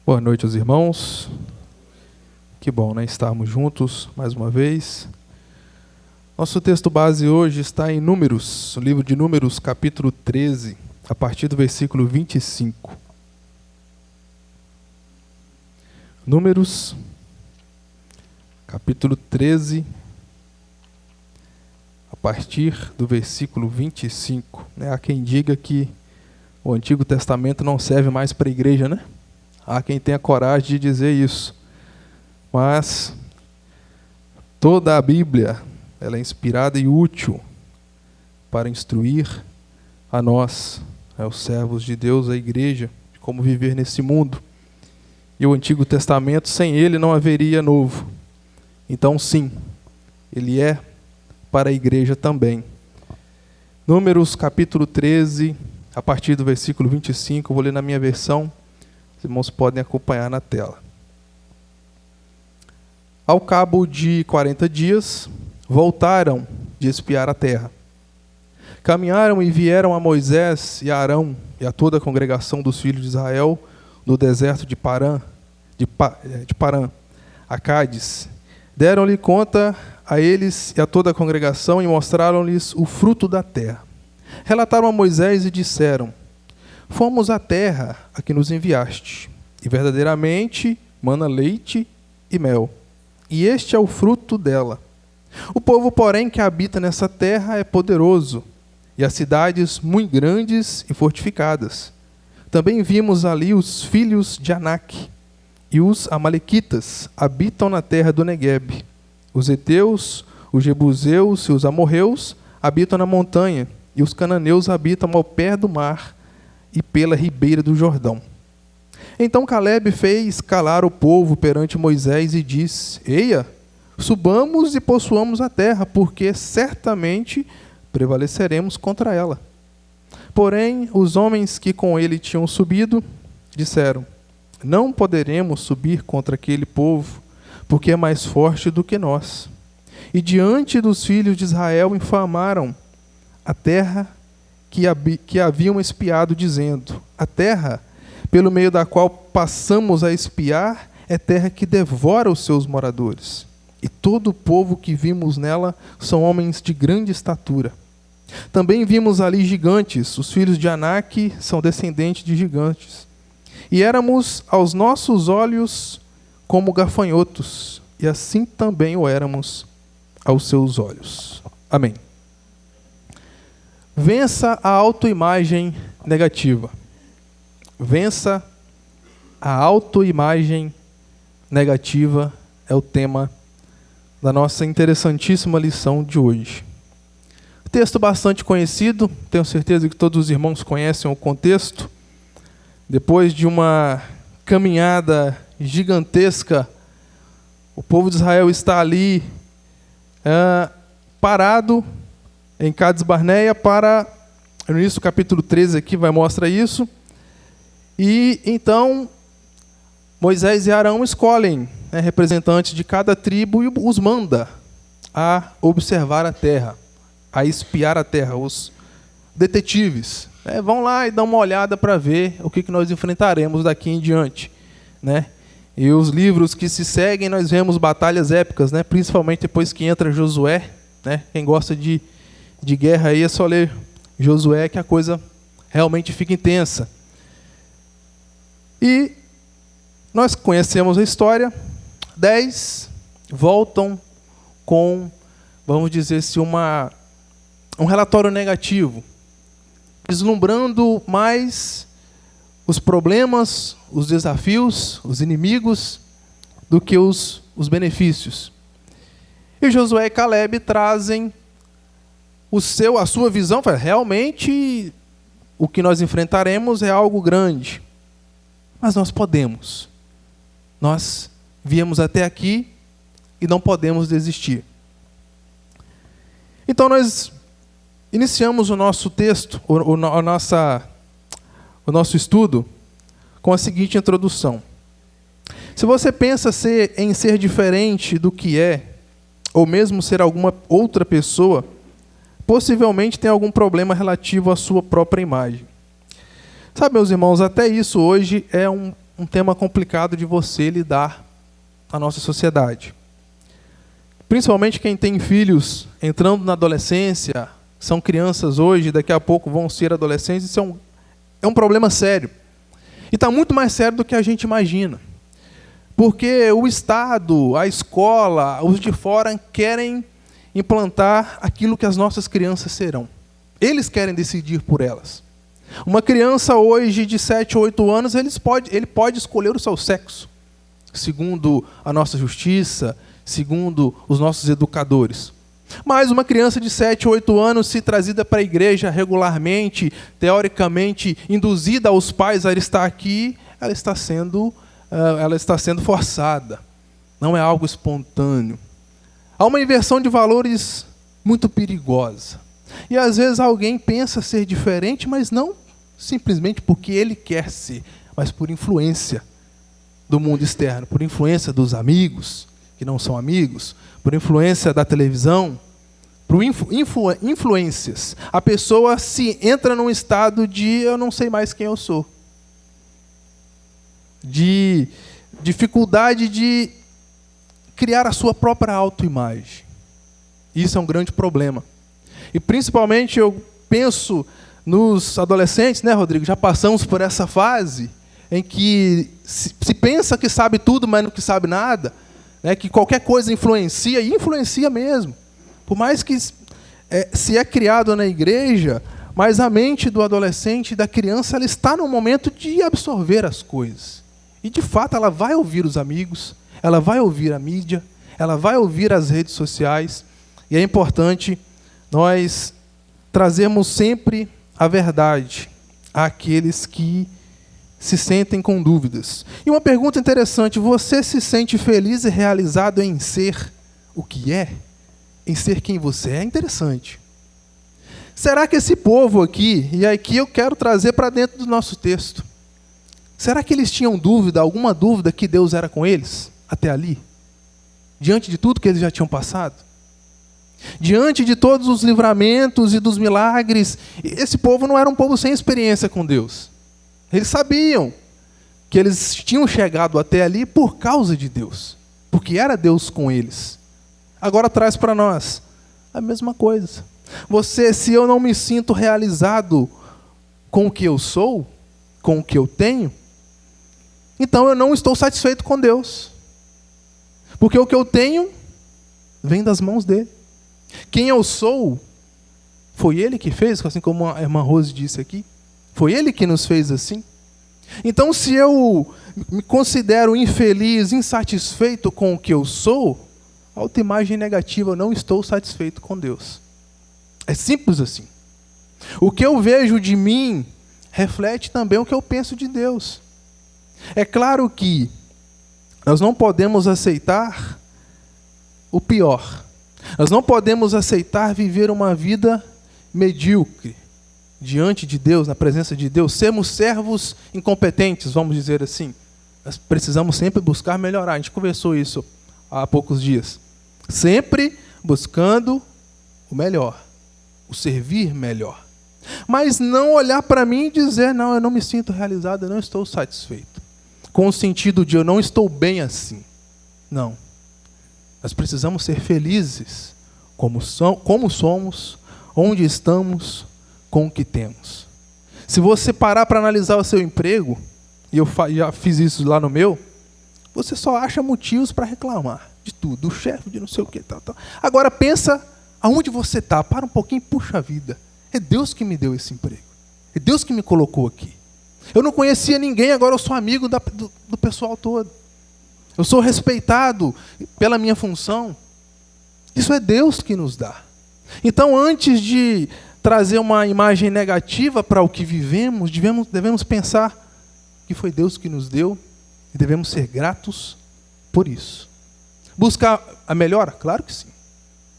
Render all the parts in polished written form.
Boa noite aos irmãos. Que bom, né, estarmos juntos mais uma vez. Nosso texto base hoje está em Números, o livro de Números, capítulo 13, a partir do versículo 25. Números, capítulo 13, a partir do versículo 25. Há quem diga que o Antigo Testamento não serve mais para a igreja, né? Há quem tenha coragem de dizer isso. Mas toda a Bíblia, ela é inspirada e útil para instruir a nós, os servos de Deus, a igreja, de como viver nesse mundo. E o Antigo Testamento, sem ele não haveria novo. Então, sim, ele é para a igreja também. Números capítulo 13, a partir do versículo 25, eu vou ler na minha versão. Os irmãos podem acompanhar na tela. Ao cabo de 40 dias, voltaram de espiar a terra. Caminharam e vieram a Moisés e a Arão e a toda a congregação dos filhos de Israel no deserto de Parã, a Cádiz. Deram-lhe conta a eles e a toda a congregação e mostraram-lhes o fruto da terra. Relataram a Moisés e disseram: Fomos à terra a que nos enviaste, e verdadeiramente mana leite e mel, e este é o fruto dela. O povo, porém, que habita nessa terra é poderoso, e as cidades muito grandes e fortificadas. Também vimos ali os filhos de Anak, e os amalequitas habitam na terra do Neguebe. Os heteus, os jebuseus e os amorreus habitam na montanha, e os cananeus habitam ao pé do mar e pela ribeira do Jordão. Então Calebe fez calar o povo perante Moisés e disse: Eia, subamos e possuamos a terra, porque certamente prevaleceremos contra ela. Porém, os homens que com ele tinham subido disseram: Não poderemos subir contra aquele povo, porque é mais forte do que nós. E diante dos filhos de Israel infamaram a terra que haviam espiado, dizendo: A terra, pelo meio da qual passamos a espiar, é terra que devora os seus moradores. E todo o povo que vimos nela são homens de grande estatura. Também vimos ali gigantes, os filhos de Anak são descendentes de gigantes. E éramos aos nossos olhos como gafanhotos, e assim também o éramos aos seus olhos. Amém. Vença a autoimagem negativa. Vença a autoimagem negativa é o tema da nossa interessantíssima lição de hoje. Texto bastante conhecido, tenho certeza que todos os irmãos conhecem o contexto. Depois de uma caminhada gigantesca, o povo de Israel está ali parado em Cades Barneia para, no início do capítulo 13 aqui vai mostrar isso. E então Moisés e Arão escolhem representantes de cada tribo e os manda a observar a terra, a espiar a terra, os detetives. Vão lá e dão uma olhada para ver o que nós enfrentaremos daqui em diante. E os livros que se seguem, nós vemos batalhas épicas, principalmente depois que entra Josué. Quem gosta de guerra aí é só ler Josué, que a coisa realmente fica intensa. E nós conhecemos a história. 10 voltam com, vamos dizer assim, um relatório negativo, vislumbrando mais os problemas, os desafios, os inimigos, do que os benefícios. E Josué e Calebe trazem a sua visão. Realmente o que nós enfrentaremos é algo grande, mas nós podemos. Nós viemos até aqui e não podemos desistir. Então nós iniciamos o nosso texto, o nosso estudo, com a seguinte introdução. Se você pensa em ser diferente do que é, ou mesmo ser alguma outra pessoa, possivelmente tem algum problema relativo à sua própria imagem. Sabe, meus irmãos, até isso hoje é um um tema complicado de você lidar na nossa sociedade. Principalmente quem tem filhos entrando na adolescência, são crianças hoje, daqui a pouco vão ser adolescentes, isso é um problema sério. E está muito mais sério do que a gente imagina. Porque o Estado, a escola, os de fora querem implantar aquilo que as nossas crianças serão. Eles querem decidir por elas. Uma criança hoje de 7 ou 8 anos, ele pode escolher o seu sexo, segundo a nossa justiça, segundo os nossos educadores. Mas uma criança de 7 ou 8 anos, se trazida para a igreja regularmente, teoricamente induzida aos pais a estar aqui, ela está sendo forçada. Não é algo espontâneo. Há uma inversão de valores muito perigosa. E às vezes alguém pensa ser diferente, mas não simplesmente porque ele quer ser, mas por influência do mundo externo, por influência dos amigos, que não são amigos, por influência da televisão, por influências. A pessoa se entra num estado de eu não sei mais quem eu sou. De dificuldade de criar a sua própria autoimagem. Isso é um grande problema. E principalmente eu penso nos adolescentes, né, Rodrigo? Já passamos por essa fase em que se pensa que sabe tudo, mas não que sabe nada, né? Que qualquer coisa influencia, e influencia mesmo. Por mais que se é criado na igreja, mas a mente do adolescente e da criança ela está no momento de absorver as coisas. E, de fato, ela vai ouvir os amigos, ela vai ouvir a mídia, ela vai ouvir as redes sociais. E é importante nós trazermos sempre a verdade àqueles que se sentem com dúvidas. E uma pergunta interessante: você se sente feliz e realizado em ser o que é? Em ser quem você é? É interessante. Será que esse povo aqui, e aqui eu quero trazer para dentro do nosso texto, será que eles tinham dúvida, alguma dúvida que Deus era com eles, até ali? Diante de tudo que eles já tinham passado? Diante de todos os livramentos e dos milagres, esse povo não era um povo sem experiência com Deus. Eles sabiam que eles tinham chegado até ali por causa de Deus, porque era Deus com eles. Agora traz para nós a mesma coisa. Se eu não me sinto realizado com o que eu sou, com o que eu tenho, então eu não estou satisfeito com Deus. Porque o que eu tenho vem das mãos dele. Quem eu sou, foi ele que fez, assim como a irmã Rose disse aqui. Foi ele que nos fez assim. Então, se eu me considero infeliz, insatisfeito com o que eu sou, autoimagem negativa, eu não estou satisfeito com Deus. É simples assim. O que eu vejo de mim reflete também o que eu penso de Deus. É claro que nós não podemos aceitar o pior. Nós não podemos aceitar viver uma vida medíocre diante de Deus, na presença de Deus, sermos servos incompetentes, vamos dizer assim. Nós precisamos sempre buscar melhorar. A gente conversou isso há poucos dias. Sempre buscando o melhor, o servir melhor. Mas não olhar para mim e dizer, não, eu não me sinto realizado, eu não estou satisfeito. Com o sentido de eu não estou bem assim. Não. Nós precisamos ser felizes como somos, onde estamos, com o que temos. Se você parar para analisar o seu emprego, e eu já fiz isso lá no meu, você só acha motivos para reclamar de tudo, do chefe, de não sei o que, tal. Agora pensa aonde você está, para um pouquinho, puxa vida, é Deus que me deu esse emprego, é Deus que me colocou aqui. Eu não conhecia ninguém, agora eu sou amigo do pessoal todo. Eu sou respeitado pela minha função. Isso é Deus que nos dá. Então, antes de trazer uma imagem negativa para o que vivemos, devemos pensar que foi Deus que nos deu e devemos ser gratos por isso. Buscar a melhora? Claro que sim.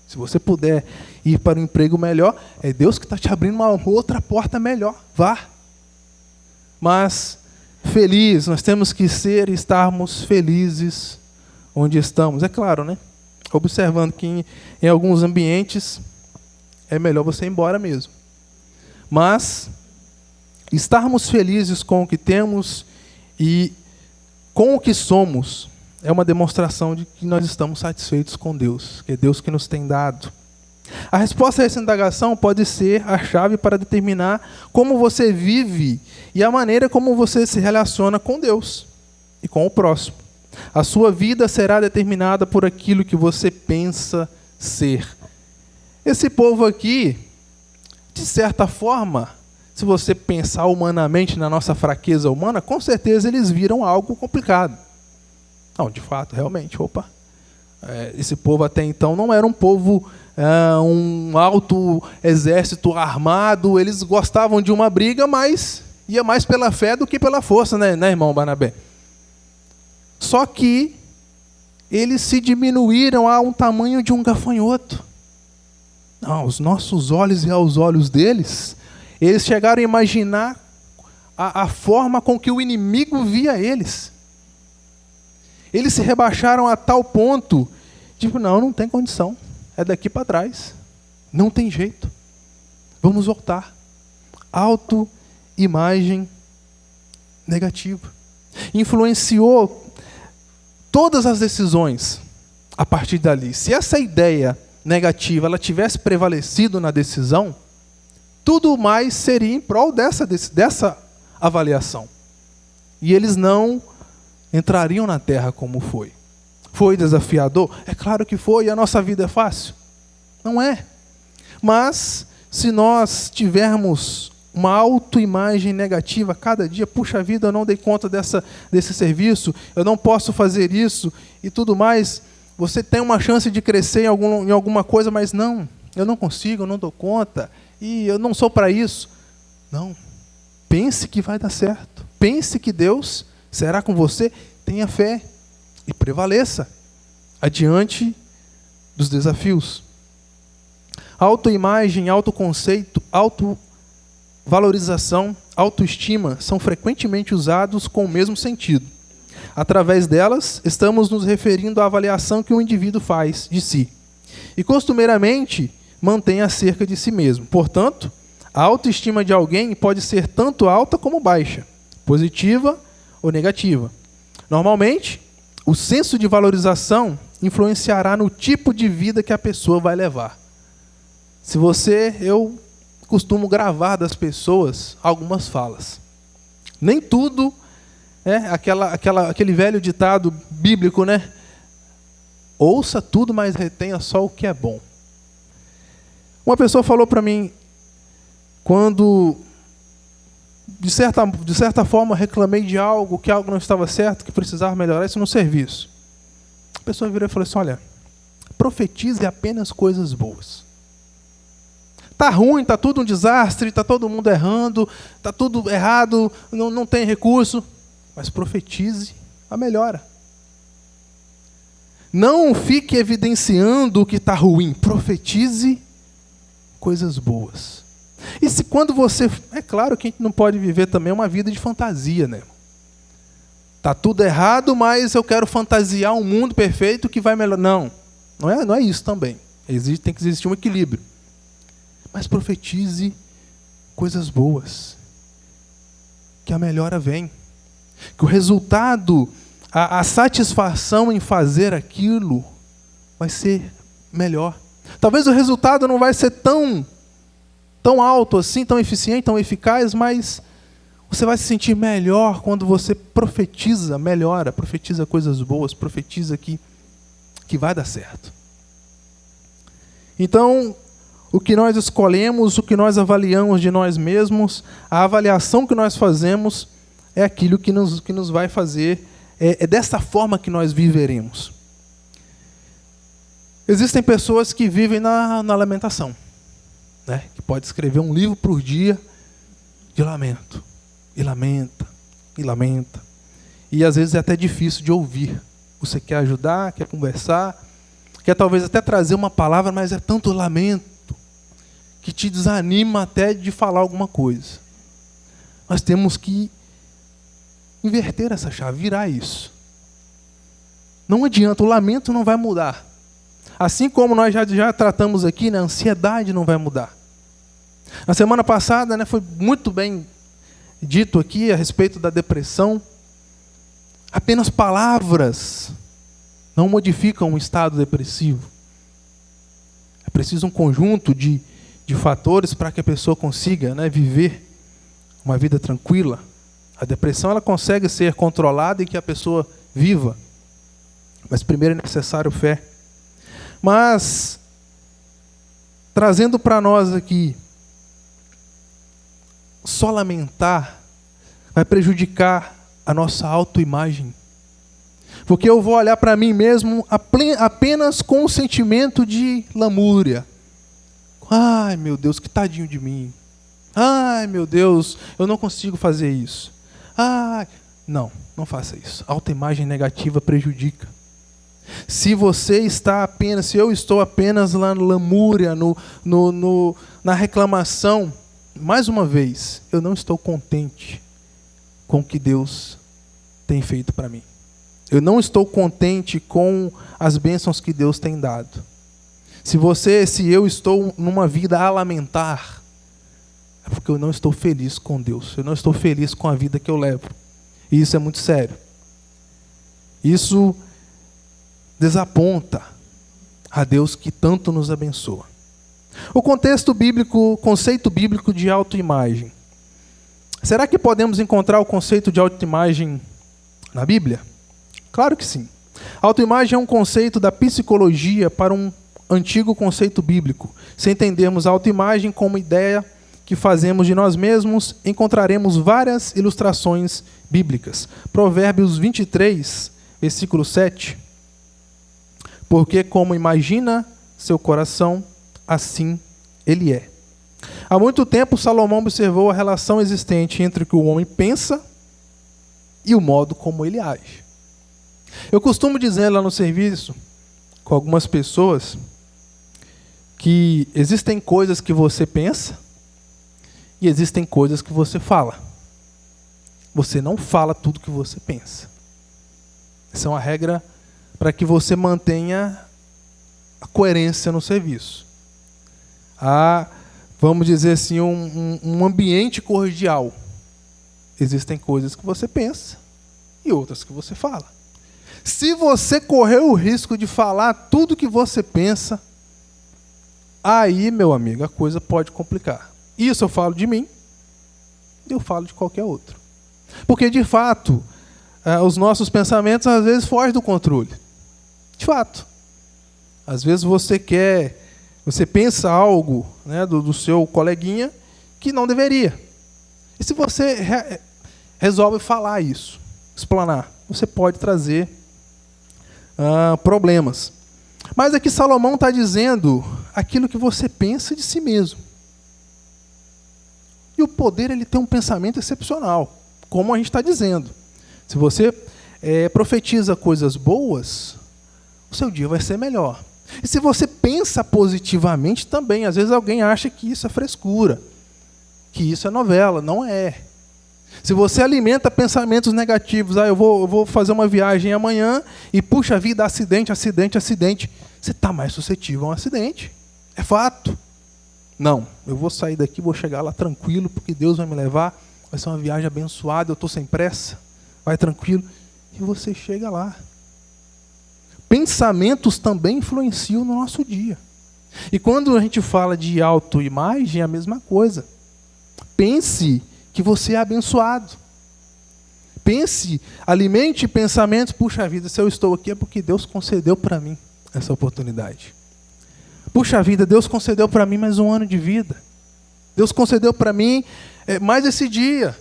Se você puder ir para um emprego melhor, é Deus que está te abrindo uma outra porta melhor. Vá. Mas feliz, nós temos que ser e estarmos felizes onde estamos. É claro, né? Observando que em alguns ambientes é melhor você ir embora mesmo. Mas estarmos felizes com o que temos e com o que somos, é uma demonstração de que nós estamos satisfeitos com Deus, que é Deus que nos tem dado. A resposta a essa indagação pode ser a chave para determinar como você vive e a maneira como você se relaciona com Deus e com o próximo. A sua vida será determinada por aquilo que você pensa ser. Esse povo aqui, de certa forma, se você pensar humanamente na nossa fraqueza humana, com certeza eles viram algo complicado. Não, de fato, realmente, esse povo até então não era um povo, um alto exército armado, eles gostavam de uma briga, mas ia mais pela fé do que pela força, né, irmão Barnabé? Só que eles se diminuíram a um tamanho de um gafanhoto. Não, aos nossos olhos e aos olhos deles, eles chegaram a imaginar a forma com que o inimigo via eles. Eles se rebaixaram a tal ponto, tipo, não tem condição, é daqui para trás, não tem jeito, vamos voltar. Autoimagem negativa. Influenciou todas as decisões a partir dali. Se essa ideia negativa ela tivesse prevalecido na decisão, tudo mais seria em prol dessa avaliação. E eles não entrariam na terra como foi. Foi desafiador? É claro que foi. E a nossa vida é fácil? Não é. Mas, se nós tivermos uma autoimagem negativa cada dia, puxa vida, eu não dei conta desse serviço, eu não posso fazer isso e tudo mais, você tem uma chance de crescer em alguma coisa, mas não, eu não consigo, eu não dou conta, e eu não sou para isso. Não. Pense que vai dar certo. Pense que Deus será com você. Tenha fé e prevaleça adiante dos desafios. Autoimagem, autoconceito, autovalorização, autoestima são frequentemente usados com o mesmo sentido. Através delas, estamos nos referindo à avaliação que o indivíduo faz de si e, costumeiramente, mantém acerca de si mesmo. Portanto, a autoestima de alguém pode ser tanto alta como baixa, positiva ou negativa. Normalmente, o senso de valorização influenciará no tipo de vida que a pessoa vai levar. Eu costumo gravar das pessoas algumas falas. Nem tudo é aquele velho ditado bíblico, né? Ouça tudo, mas retenha só o que é bom. Uma pessoa falou para mim, quando, de certa forma, reclamei de algo, que algo não estava certo, que precisava melhorar isso no serviço. A pessoa virou e falou assim, olha, profetize apenas coisas boas. Está ruim, está tudo um desastre, está todo mundo errando, está tudo errado, não tem recurso, mas profetize a melhora. Não fique evidenciando o que está ruim, profetize coisas boas. E se quando você... É claro que a gente não pode viver também uma vida de fantasia, né? Está tudo errado, mas eu quero fantasiar um mundo perfeito que vai melhorar. Não é isso também. Tem que existir um equilíbrio. Mas profetize coisas boas. Que a melhora vem. Que o resultado, a satisfação em fazer aquilo vai ser melhor. Talvez o resultado não vai ser tão alto assim, tão eficiente, tão eficaz, mas você vai se sentir melhor quando você profetiza, melhora, profetiza coisas boas, profetiza que vai dar certo. Então, o que nós escolhemos, o que nós avaliamos de nós mesmos, a avaliação que nós fazemos é aquilo que nos vai fazer, é dessa forma que nós viveremos. Existem pessoas que vivem na lamentação, né? Que pode escrever um livro por dia de lamento. E lamenta, e lamenta. E às vezes é até difícil de ouvir. Você quer ajudar, quer conversar, quer talvez até trazer uma palavra, mas é tanto lamento que te desanima até de falar alguma coisa. Nós temos que inverter essa chave, virar isso. Não adianta, o lamento não vai mudar. Assim como nós já tratamos aqui, né, a ansiedade não vai mudar. Na semana passada, né, foi muito bem dito aqui a respeito da depressão. Apenas palavras não modificam um estado depressivo. É preciso um conjunto de fatores para que a pessoa consiga, viver uma vida tranquila. A depressão ela consegue ser controlada e que a pessoa viva. Mas primeiro é necessário fé. Mas, trazendo para nós aqui, só lamentar vai prejudicar a nossa autoimagem. Porque eu vou olhar para mim mesmo apenas com o sentimento de lamúria. Ai, meu Deus, que tadinho de mim. Ai, meu Deus, eu não consigo fazer isso. Ai, não faça isso. A autoimagem negativa prejudica. Se eu estou apenas lá na lamúria, na reclamação, mais uma vez, eu não estou contente com o que Deus tem feito para mim. Eu não estou contente com as bênçãos que Deus tem dado. Se eu estou numa vida a lamentar, é porque eu não estou feliz com Deus. Eu não estou feliz com a vida que eu levo. E isso é muito sério. Isso desaponta a Deus que tanto nos abençoa. O conceito bíblico de autoimagem. Será que podemos encontrar o conceito de autoimagem na Bíblia? Claro que sim. Autoimagem é um conceito da psicologia para um antigo conceito bíblico. Se entendermos a autoimagem como ideia que fazemos de nós mesmos, encontraremos várias ilustrações bíblicas. Provérbios 23, versículo 7. Porque como imagina seu coração, assim ele é. Há muito tempo, Salomão observou a relação existente entre o que o homem pensa e o modo como ele age. Eu costumo dizer lá no serviço, com algumas pessoas, que existem coisas que você pensa e existem coisas que você fala. Você não fala tudo que você pensa. Essa é uma regra para que você mantenha a coerência no serviço. Vamos dizer assim, um ambiente cordial. Existem coisas que você pensa e outras que você fala. Se você correr o risco de falar tudo que você pensa, aí, meu amigo, a coisa pode complicar. Isso eu falo de mim e eu falo de qualquer outro. Porque, de fato, os nossos pensamentos às vezes fogem do controle. De fato. Às vezes você pensa algo do seu coleguinha que não deveria. E se você resolve falar isso, explanar, você pode trazer problemas. Mas aqui Salomão está dizendo aquilo que você pensa de si mesmo. E o poder ele tem um pensamento excepcional, como a gente está dizendo. Se você profetiza coisas boas, o seu dia vai ser melhor. E se você pensa positivamente também, às vezes alguém acha que isso é frescura, que isso é novela. Não é. Se você alimenta pensamentos negativos, eu vou fazer uma viagem amanhã e puxa vida, acidente, você está mais suscetível a um acidente. É fato. Não, eu vou sair daqui, vou chegar lá tranquilo, porque Deus vai me levar, vai ser uma viagem abençoada, eu estou sem pressa, vai tranquilo. E você chega lá. Pensamentos também influenciam no nosso dia. E quando a gente fala de autoimagem, é a mesma coisa. Pense que você é abençoado. Pense, alimente pensamentos, puxa vida, se eu estou aqui é porque Deus concedeu para mim essa oportunidade. Puxa vida, Deus concedeu para mim mais um ano de vida. Deus concedeu para mim mais esse dia.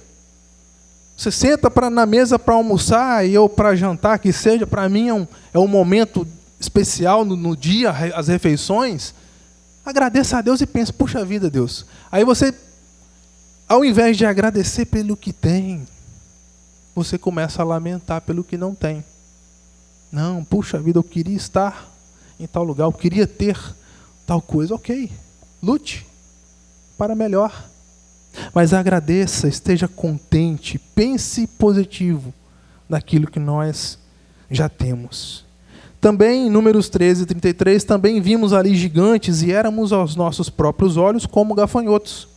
Você senta na mesa para almoçar ou para jantar, que seja, para mim é um momento especial no dia, as refeições. Agradeça a Deus e pense, puxa vida, Deus. Aí você, ao invés de agradecer pelo que tem, você começa a lamentar pelo que não tem. Não, puxa vida, eu queria estar em tal lugar, eu queria ter tal coisa. Ok, lute para melhor. Mas agradeça, esteja contente, pense positivo naquilo que nós já temos. Também, em Números 13, 33, também vimos ali gigantes e éramos aos nossos próprios olhos como gafanhotos.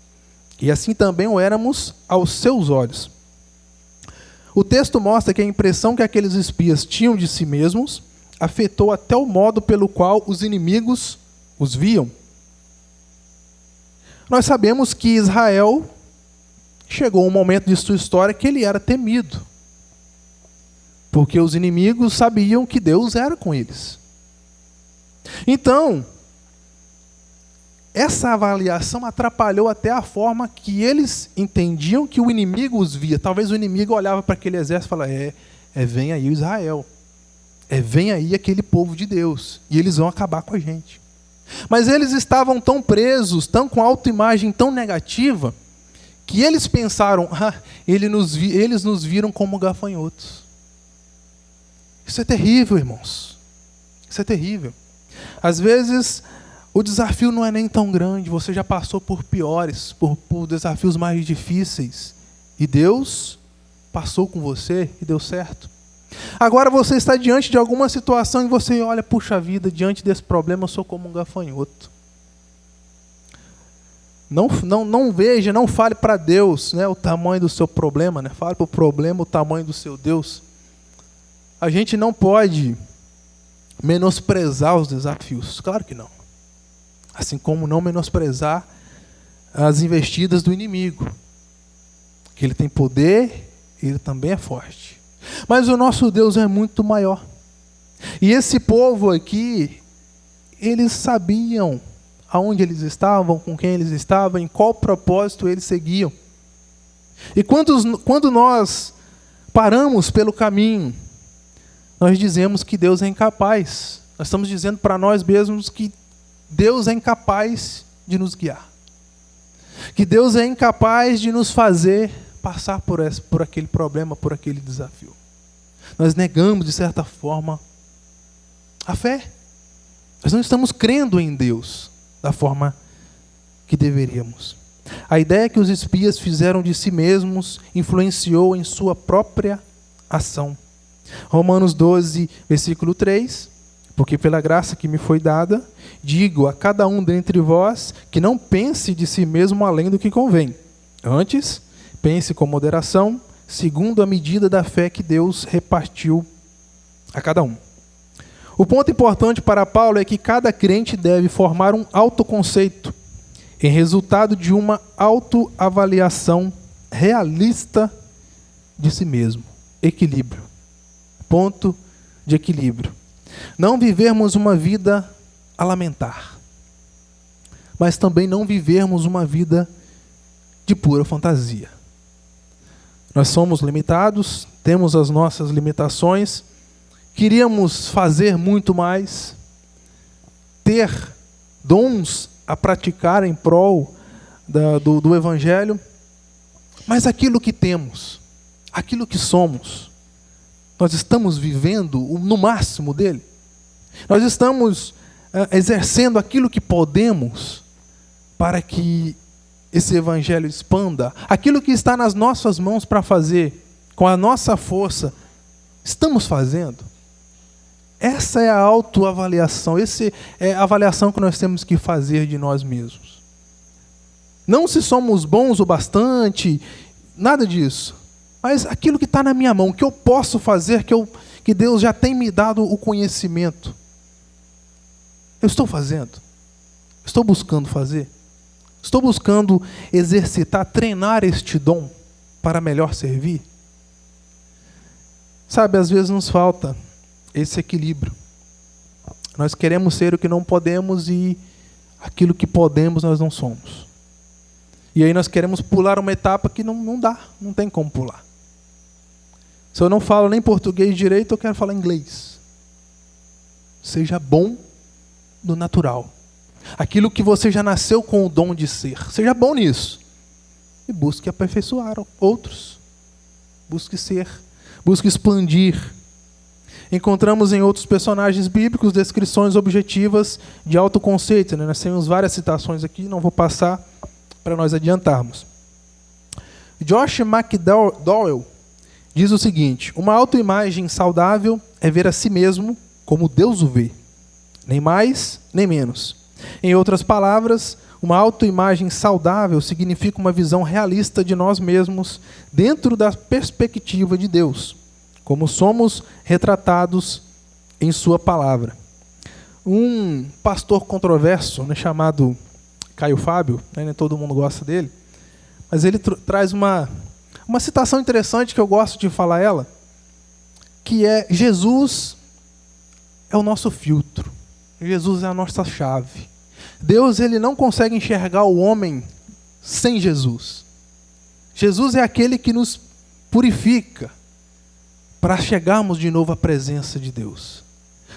E assim também o éramos aos seus olhos. O texto mostra que a impressão que aqueles espias tinham de si mesmos afetou até o modo pelo qual os inimigos os viam. Nós sabemos que Israel chegou um momento de sua história que ele era temido, porque os inimigos sabiam que Deus era com eles. Então, essa avaliação atrapalhou até a forma que eles entendiam que o inimigo os via. Talvez o inimigo olhava para aquele exército e falava, vem aí o Israel, vem aí aquele povo de Deus, e eles vão acabar com a gente. Mas eles estavam tão presos, tão com autoimagem tão negativa, que eles pensaram, eles nos viram como gafanhotos. Isso é terrível, irmãos. Isso é terrível. Às vezes, o desafio não é nem tão grande, você já passou por piores, por desafios mais difíceis, e Deus passou com você e deu certo. Agora você está diante de alguma situação e você olha, puxa vida, diante desse problema eu sou como um gafanhoto. Não veja, não fale para Deus, né, o tamanho do seu problema, né? Fale para o problema o tamanho do seu Deus. A gente não pode menosprezar os desafios, claro que não. Assim como não menosprezar as investidas do inimigo, que ele tem poder, ele também é forte. Mas o nosso Deus é muito maior. E esse povo aqui, eles sabiam aonde eles estavam, com quem eles estavam, em qual propósito eles seguiam. E quando nós paramos pelo caminho, nós dizemos que Deus é incapaz. Nós estamos dizendo para nós mesmos que Deus é incapaz de nos guiar. Que Deus é incapaz de nos fazer passar por aquele problema, por aquele desafio. Nós negamos, de certa forma, a fé. Nós não estamos crendo em Deus da forma que deveríamos. A ideia que os espias fizeram de si mesmos influenciou em sua própria ação. Romanos 12, versículo 3. Porque pela graça que me foi dada, digo a cada um dentre vós que não pense de si mesmo além do que convém. Antes, pense com moderação, segundo a medida da fé que Deus repartiu a cada um. O ponto importante para Paulo é que cada crente deve formar um autoconceito, em resultado de uma autoavaliação realista de si mesmo. Equilíbrio. Ponto de equilíbrio. Não vivermos uma vida a lamentar, mas também não vivermos uma vida de pura fantasia. Nós somos limitados, temos as nossas limitações, queríamos fazer muito mais, ter dons a praticar em prol do Evangelho, mas aquilo que temos, aquilo que somos, nós estamos vivendo no máximo dele? Nós estamos exercendo aquilo que podemos para que esse Evangelho expanda? Aquilo que está nas nossas mãos para fazer, com a nossa força, estamos fazendo? Essa é a autoavaliação, essa é a avaliação que nós temos que fazer de nós mesmos. Não se somos bons o bastante, nada disso. Mas aquilo que está na minha mão, que eu posso fazer, que Deus já tem me dado o conhecimento. Eu estou fazendo? Estou buscando fazer? Estou buscando exercitar, treinar este dom para melhor servir? Sabe, às vezes nos falta esse equilíbrio. Nós queremos ser o que não podemos e aquilo que podemos nós não somos. E aí nós queremos pular uma etapa que não dá, não tem como pular. Se eu não falo nem português direito, eu quero falar inglês. Seja bom no natural. Aquilo que você já nasceu com o dom de ser. Seja bom nisso. E busque aperfeiçoar outros. Busque ser. Busque expandir. Encontramos em outros personagens bíblicos descrições objetivas de autoconceito. Né? Nós temos várias citações aqui, não vou passar para nós adiantarmos. Josh McDowell diz o seguinte: uma autoimagem saudável é ver a si mesmo como Deus o vê, nem mais, nem menos. Em outras palavras, uma autoimagem saudável significa uma visão realista de nós mesmos dentro da perspectiva de Deus, como somos retratados em sua palavra. Um pastor controverso, chamado Caio Fábio, nem todo mundo gosta dele, mas ele traz uma citação interessante que eu gosto de falar ela, que é: Jesus é o nosso filtro, Jesus é a nossa chave. Deus, ele não consegue enxergar o homem sem Jesus. Jesus é aquele que nos purifica para chegarmos de novo à presença de Deus.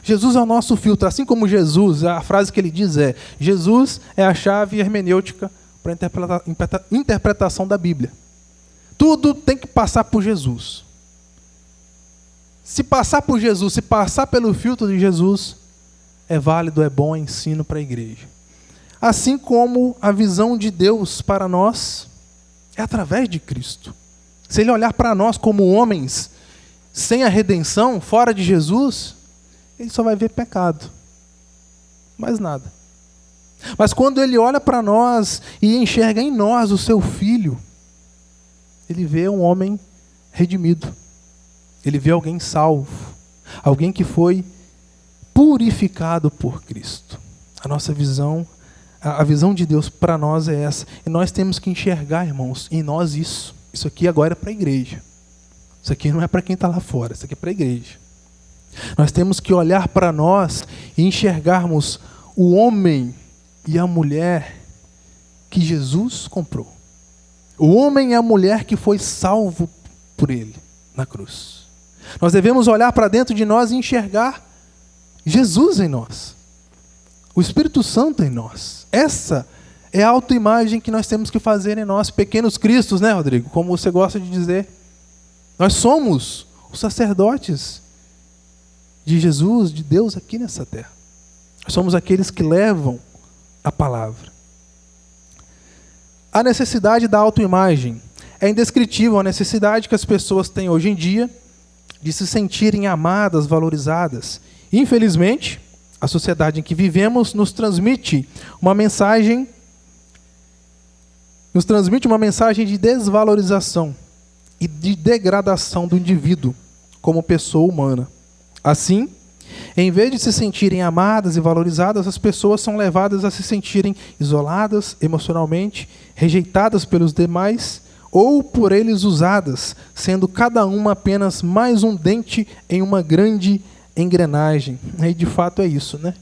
Jesus é o nosso filtro, assim como Jesus, a frase que ele diz é: Jesus é a chave hermenêutica para a interpretação da Bíblia. Tudo tem que passar por Jesus. Se passar por Jesus, se passar pelo filtro de Jesus, é válido, é bom, é ensino para a igreja. Assim como a visão de Deus para nós é através de Cristo. Se ele olhar para nós como homens sem a redenção, fora de Jesus, ele só vai ver pecado, mais nada. Mas quando ele olha para nós e enxerga em nós o seu Filho, ele vê um homem redimido. Ele vê alguém salvo, alguém que foi purificado por Cristo. A nossa visão, a visão de Deus para nós é essa. E nós temos que enxergar, irmãos, em nós isso. Isso aqui agora é para a igreja. Isso aqui não é para quem está lá fora, isso aqui é para a igreja. Nós temos que olhar para nós e enxergarmos o homem e a mulher que Jesus comprou. O homem e a mulher que foi salvo por ele na cruz. Nós devemos olhar para dentro de nós e enxergar Jesus em nós. O Espírito Santo em nós. Essa é a autoimagem que nós temos que fazer em nós, pequenos cristos, né, Rodrigo? Como você gosta de dizer. Nós somos os sacerdotes de Jesus, de Deus aqui nessa terra. Nós somos aqueles que levam a palavra. A necessidade da autoimagem. É indescritível a necessidade que as pessoas têm hoje em dia de se sentirem amadas, valorizadas. Infelizmente, a sociedade em que vivemos nos transmite uma mensagem de desvalorização e de degradação do indivíduo como pessoa humana. Assim, em vez de se sentirem amadas e valorizadas, as pessoas são levadas a se sentirem isoladas emocionalmente, rejeitadas pelos demais ou por eles usadas, sendo cada uma apenas mais um dente em uma grande engrenagem. E de fato é isso, né?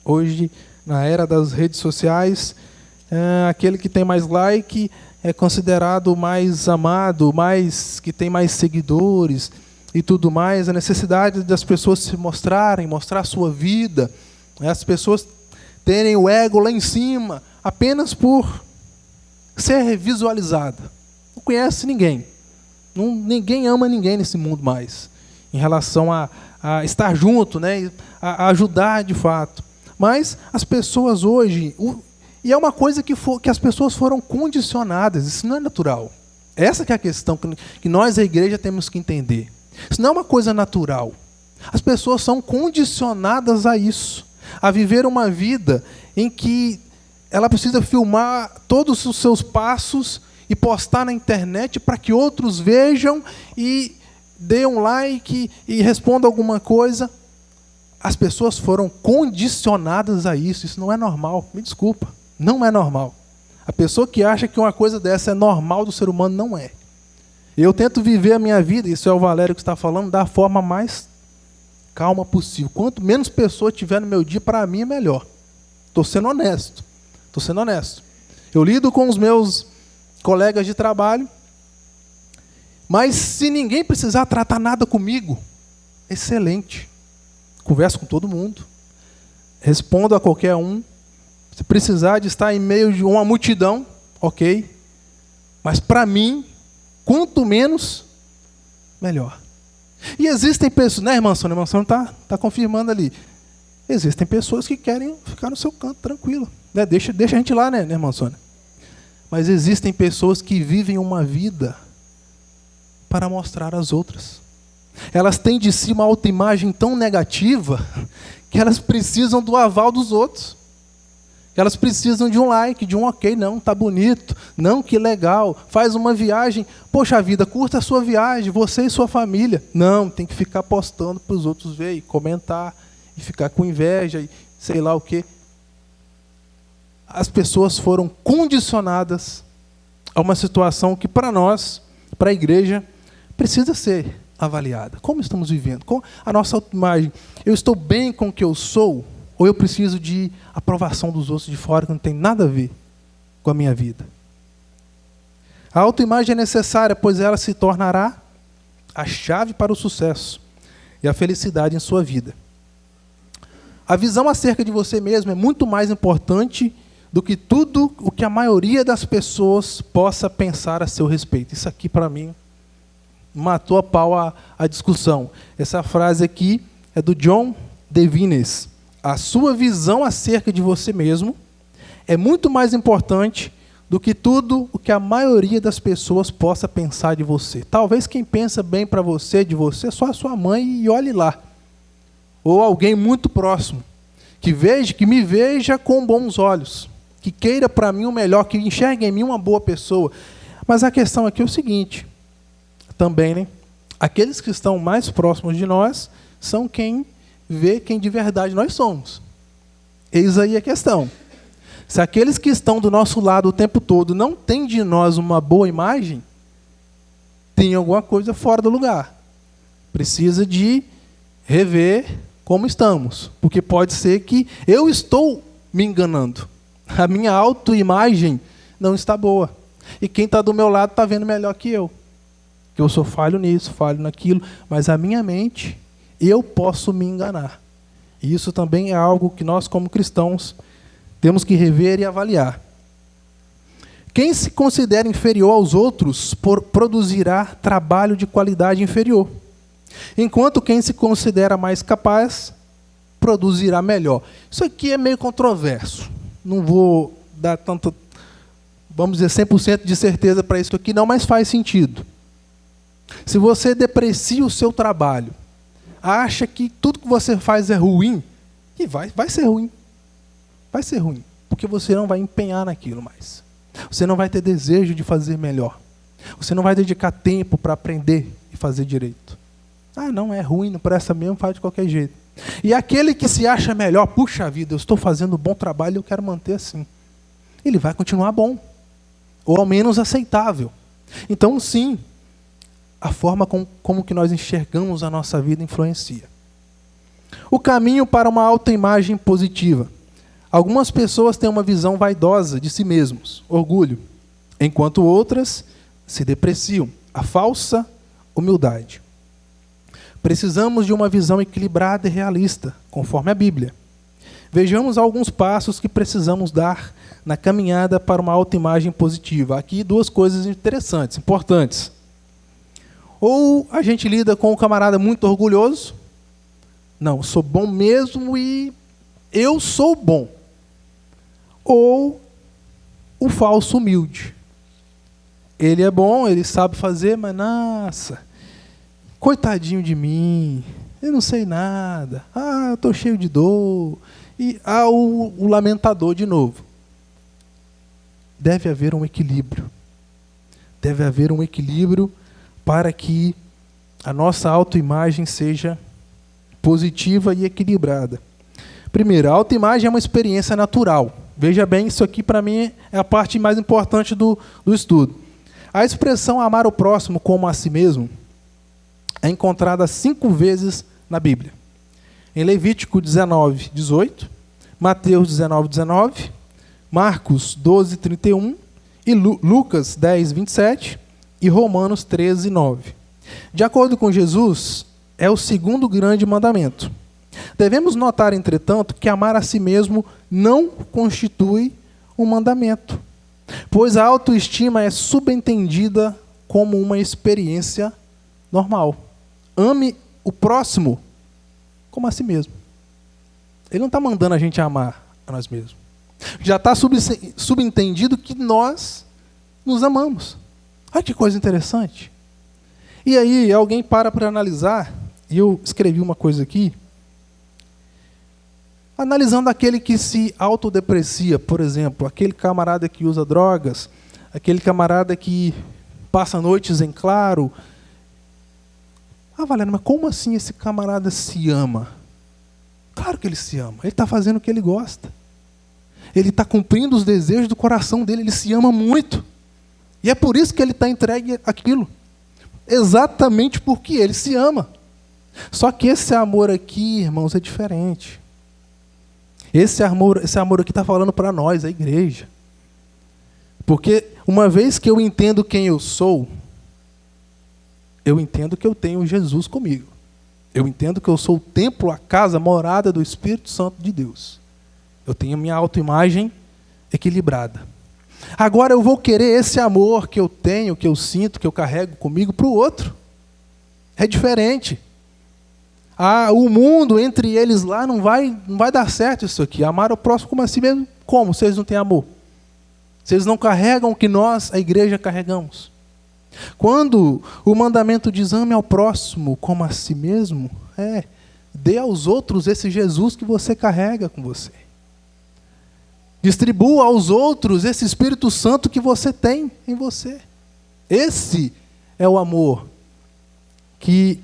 Hoje, na era das redes sociais, aquele que tem mais like é considerado mais amado, que tem mais seguidores e tudo mais. A necessidade das pessoas se mostrarem, mostrar a sua vida, as pessoas terem o ego lá em cima, apenas por ser visualizada. Não conhece ninguém. Ninguém ama ninguém nesse mundo mais, em relação a estar junto, né? A ajudar de fato. Mas as pessoas hoje, e é uma coisa que as pessoas foram condicionadas, isso não é natural. Essa que é a questão que nós, a igreja, temos que entender. Isso não é uma coisa natural. As pessoas são condicionadas a isso, a viver uma vida em que ela precisa filmar todos os seus passos e postar na internet para que outros vejam e deem um like e respondam alguma coisa. As pessoas foram condicionadas a isso. Isso não é normal. Me desculpa. Não é normal. A pessoa que acha que uma coisa dessa é normal do ser humano, não é. Eu tento viver a minha vida, isso é o Valério que está falando, da forma mais calma possível. Quanto menos pessoas tiver no meu dia, para mim é melhor. Estou sendo honesto. Eu lido com os meus colegas de trabalho, mas se ninguém precisar tratar nada comigo, excelente. Converso com todo mundo, respondo a qualquer um. Se precisar de estar em meio de uma multidão, ok. Mas para mim, quanto menos, melhor. E existem pessoas, né, irmã Sônia? A irmã Sônia está confirmando ali. Existem pessoas que querem ficar no seu canto, tranquilo. Né? Deixa a gente lá, né, irmã Sônia? Mas existem pessoas que vivem uma vida para mostrar às outras. Elas têm de si uma autoimagem tão negativa que elas precisam do aval dos outros. Elas precisam de um like, de um ok, não, tá bonito, não, que legal, faz uma viagem, poxa vida, curta a sua viagem, você e sua família. Não, tem que ficar postando para os outros ver e comentar, e ficar com inveja, e sei lá o quê. As pessoas foram condicionadas a uma situação que para nós, para a igreja, precisa ser avaliada. Como estamos vivendo? Com a nossa autoimagem. Eu estou bem com o que eu sou? Ou eu preciso de aprovação dos outros de fora que não tem nada a ver com a minha vida? A autoimagem é necessária, pois ela se tornará a chave para o sucesso e a felicidade em sua vida. A visão acerca de você mesmo é muito mais importante do que tudo o que a maioria das pessoas possa pensar a seu respeito. Isso aqui, para mim, matou a pau a discussão. Essa frase aqui é do John Devines. A sua visão acerca de você mesmo é muito mais importante do que tudo o que a maioria das pessoas possa pensar de você. Talvez quem pensa bem para você, de você, é só a sua mãe e olhe lá. Ou alguém muito próximo, que me veja com bons olhos, que queira para mim o melhor, que enxergue em mim uma boa pessoa. Mas a questão aqui é o seguinte, também, né? Aqueles que estão mais próximos de nós são quem vê quem de verdade nós somos. Eis aí a questão. Se aqueles que estão do nosso lado o tempo todo não têm de nós uma boa imagem, tem alguma coisa fora do lugar. Precisa de rever como estamos, porque pode ser que eu estou me enganando. A minha autoimagem não está boa. E quem está do meu lado está vendo melhor que eu. Que eu sou falho nisso, falho naquilo, mas a minha mente, eu posso me enganar. E isso também é algo que nós, como cristãos, temos que rever e avaliar. Quem se considera inferior aos outros produzirá trabalho de qualidade inferior, enquanto quem se considera mais capaz produzirá melhor. Isso aqui é meio controverso. Não vou dar tanto, vamos dizer, 100% de certeza para isso aqui, não, mas faz sentido. Se você deprecia o seu trabalho, acha que tudo que você faz é ruim, e vai ser ruim. Vai ser ruim, porque você não vai empenhar naquilo mais. Você não vai ter desejo de fazer melhor. Você não vai dedicar tempo para aprender e fazer direito. Ah, não, é ruim, não presta mesmo, faz de qualquer jeito. E aquele que se acha melhor, puxa vida, eu estou fazendo um bom trabalho e eu quero manter assim. Ele vai continuar bom, ou ao menos aceitável. Então, sim, a forma como que nós enxergamos a nossa vida influencia. O caminho para uma autoimagem positiva. Algumas pessoas têm uma visão vaidosa de si mesmos, orgulho, enquanto outras se depreciam, a falsa humildade. Precisamos de uma visão equilibrada e realista, conforme a Bíblia. Vejamos alguns passos que precisamos dar na caminhada para uma autoimagem positiva. Aqui duas coisas interessantes, importantes. Ou a gente lida com um camarada muito orgulhoso. Não, sou bom mesmo e eu sou bom. Ou o falso humilde. Ele é bom, ele sabe fazer, mas nossa, coitadinho de mim, eu não sei nada. Ah, eu estou cheio de dor. E o lamentador de novo. Deve haver um equilíbrio. Deve haver um equilíbrio para que a nossa autoimagem seja positiva e equilibrada. Primeiro, a autoimagem é uma experiência natural. Veja bem, isso aqui para mim é a parte mais importante do estudo. A expressão amar o próximo como a si mesmo é encontrada 5 vezes na Bíblia. Em Levítico 19, 18, Mateus 19, 19, Marcos 12, 31, e Lucas 10, 27 e Romanos 13, 9. De acordo com Jesus, é o segundo grande mandamento. Devemos notar, entretanto, que amar a si mesmo não constitui um mandamento, pois a autoestima é subentendida como uma experiência normal. Ame o próximo como a si mesmo. Ele não está mandando a gente amar a nós mesmos. Já está subentendido que nós nos amamos. Olha que coisa interessante. E aí alguém para analisar, e eu escrevi uma coisa aqui. Analisando aquele que se autodeprecia, por exemplo, aquele camarada que usa drogas, aquele camarada que passa noites em claro. Valério, mas como assim esse camarada se ama? Claro que ele se ama. Ele está fazendo o que ele gosta. Ele está cumprindo os desejos do coração dele. Ele se ama muito. E é por isso que ele está entregue àquilo. Exatamente porque ele se ama. Só que esse amor aqui, irmãos, é diferente. Esse amor aqui está falando para nós, a igreja. Porque uma vez que eu entendo quem eu sou, eu entendo que eu tenho Jesus comigo. Eu entendo que eu sou o templo, a casa, a morada do Espírito Santo de Deus. Eu tenho a minha autoimagem equilibrada. Agora eu vou querer esse amor que eu tenho, que eu sinto, que eu carrego comigo para o outro. É diferente. O mundo, entre eles lá, não vai dar certo isso aqui. Amar o próximo como a si mesmo. Como? Vocês não têm amor. Vocês não carregam o que nós, a igreja, carregamos. Quando o mandamento diz ame ao próximo como a si mesmo, dê aos outros esse Jesus que você carrega com você. Distribua aos outros esse Espírito Santo que você tem em você. Esse é o amor que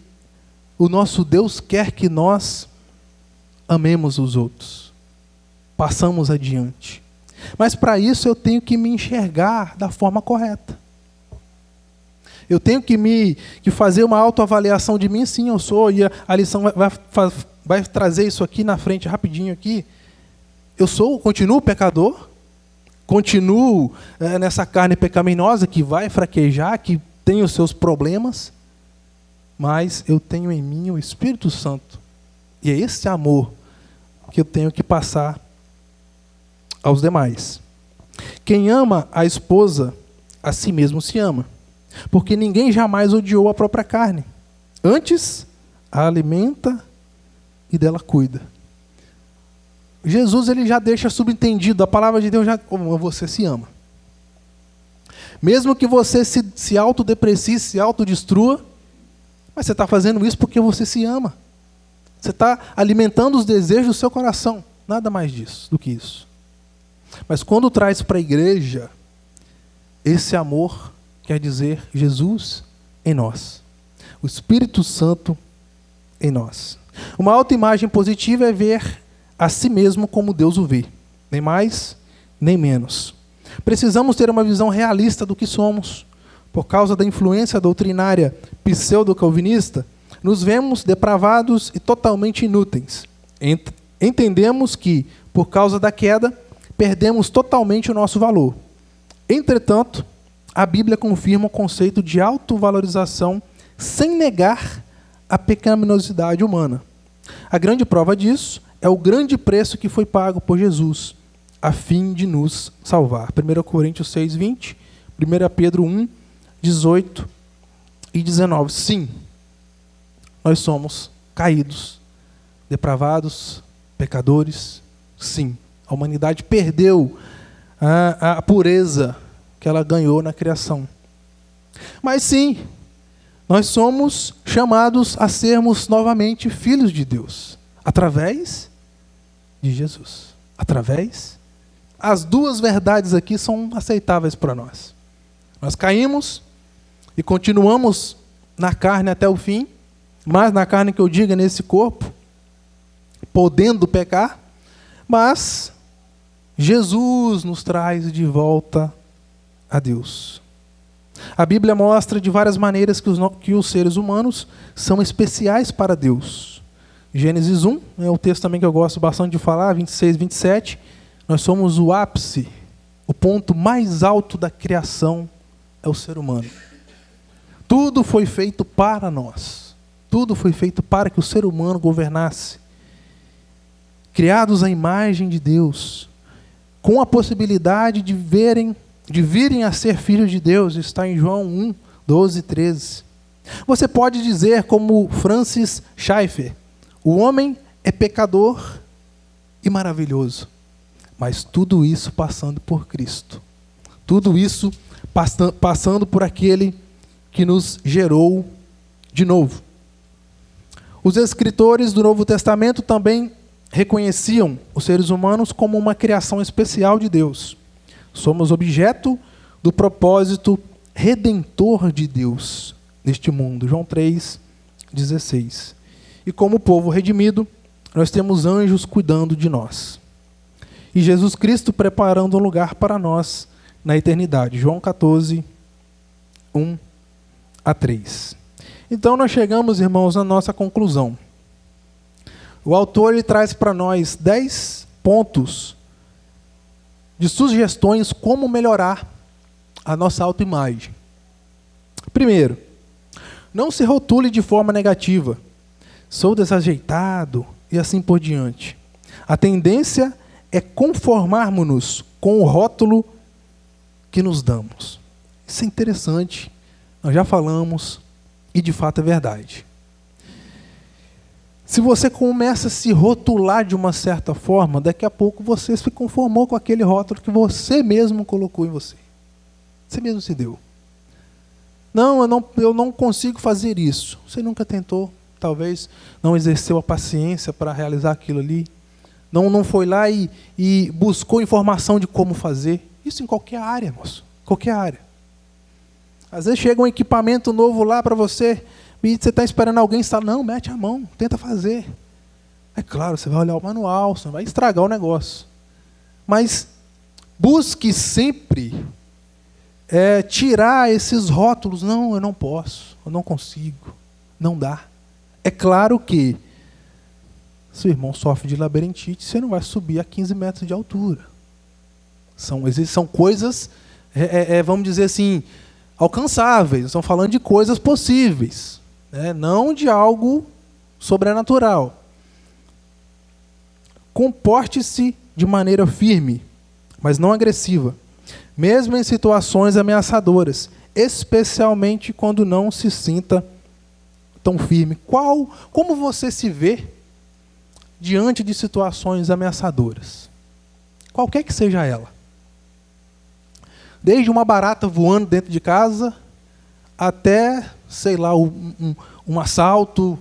o nosso Deus quer que nós amemos os outros. Passamos adiante. Mas para isso eu tenho que me enxergar da forma correta. Eu tenho que fazer uma autoavaliação de mim, sim, eu sou, e a lição vai trazer isso aqui na frente, rapidinho aqui. Continuo pecador, continuo nessa carne pecaminosa que vai fraquejar, que tem os seus problemas, mas eu tenho em mim o Espírito Santo. E é esse amor que eu tenho que passar aos demais. Quem ama a esposa, a si mesmo se ama. Porque ninguém jamais odiou a própria carne. Antes, a alimenta e dela cuida. Jesus ele já deixa subentendido, a palavra de Deus já, você se ama. Mesmo que você se autodeprecie, se autodestrua, mas você está fazendo isso porque você se ama. Você está alimentando os desejos do seu coração. Nada mais disso do que isso. Mas quando traz para a igreja, esse amor quer dizer Jesus em nós. O Espírito Santo em nós. Uma autoimagem positiva é ver a si mesmo como Deus o vê. Nem mais, nem menos. Precisamos ter uma visão realista do que somos. Por causa da influência doutrinária pseudo-calvinista, nos vemos depravados e totalmente inúteis. Entendemos que, por causa da queda, perdemos totalmente o nosso valor. Entretanto, a Bíblia confirma o conceito de autovalorização sem negar a pecaminosidade humana. A grande prova disso é o grande preço que foi pago por Jesus, a fim de nos salvar. 1 Coríntios 6, 20, 1 Pedro 1, 18 e 19. Sim, nós somos caídos, depravados, pecadores. Sim, a humanidade perdeu a pureza que ela ganhou na criação. Mas sim, nós somos chamados a sermos novamente filhos de Deus, através de Jesus. As duas verdades aqui são aceitáveis para nós. Nós caímos e continuamos na carne até o fim, mas na carne que eu diga nesse corpo, podendo pecar, mas Jesus nos traz de volta a Deus. A Bíblia mostra de várias maneiras que os seres humanos são especiais para Deus. Gênesis 1, é o texto também que eu gosto bastante de falar, 26, 27. Nós somos o ápice, o ponto mais alto da criação é o ser humano. Tudo foi feito para nós. Tudo foi feito para que o ser humano governasse. Criados à imagem de Deus, com a possibilidade de virem a ser filhos de Deus, está em João 1, 12 e 13. Você pode dizer, como Francis Schaeffer, o homem é pecador e maravilhoso, mas tudo isso passando por Cristo. Tudo isso passando por aquele que nos gerou de novo. Os escritores do Novo Testamento também reconheciam os seres humanos como uma criação especial de Deus. Somos objeto do propósito redentor de Deus neste mundo. João 3,16. E como povo redimido, nós temos anjos cuidando de nós. E Jesus Cristo preparando um lugar para nós na eternidade. João 14, 1-3. Então nós chegamos, irmãos, na nossa conclusão. O autor ele traz para nós 10 pontos de sugestões como melhorar a nossa autoimagem. Primeiro, não se rotule de forma negativa. Sou desajeitado e assim por diante. A tendência é conformarmos-nos com o rótulo que nos damos. Isso é interessante. Nós já falamos e de fato é verdade. Se você começa a se rotular de uma certa forma, daqui a pouco você se conformou com aquele rótulo que você mesmo colocou em você. Você mesmo se deu. Não, eu não consigo fazer isso. Você nunca tentou, talvez não exerceu a paciência para realizar aquilo ali. Não foi lá e buscou informação de como fazer. Isso em qualquer área, moço. Qualquer área. Às vezes chega um equipamento novo lá para você, e você está esperando alguém instalar. Não, mete a mão, tenta fazer. É claro, você vai olhar o manual, você vai estragar o negócio. Mas busque sempre tirar esses rótulos. Não, eu não posso, eu não consigo, não dá. É claro que se o irmão sofre de labirintite, você não vai subir a 15 metros de altura. São coisas, vamos dizer assim, alcançáveis. Estamos falando de coisas possíveis. Não de algo sobrenatural. Comporte-se de maneira firme, mas não agressiva, mesmo em situações ameaçadoras, especialmente quando não se sinta tão firme. Como você se vê diante de situações ameaçadoras? Qualquer que seja ela. Desde uma barata voando dentro de casa, até, sei lá, um assalto,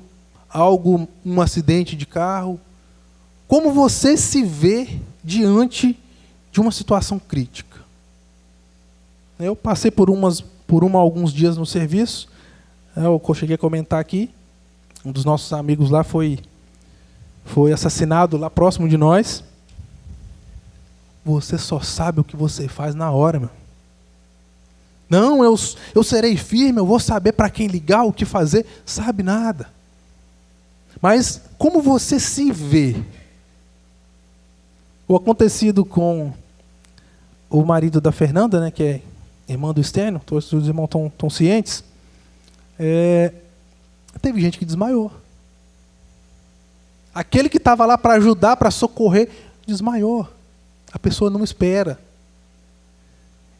um acidente de carro. Como você se vê diante de uma situação crítica? Eu passei por alguns dias no serviço, eu cheguei a comentar aqui, um dos nossos amigos lá foi assassinado lá próximo de nós. Você só sabe o que você faz na hora, meu. Não, eu serei firme, eu vou saber para quem ligar, o que fazer. Sabe nada. Mas como você se vê? O acontecido com o marido da Fernanda, né, que é irmã do Estênio, todos os irmãos estão cientes, teve gente que desmaiou. Aquele que estava lá para ajudar, para socorrer, desmaiou. A pessoa não espera.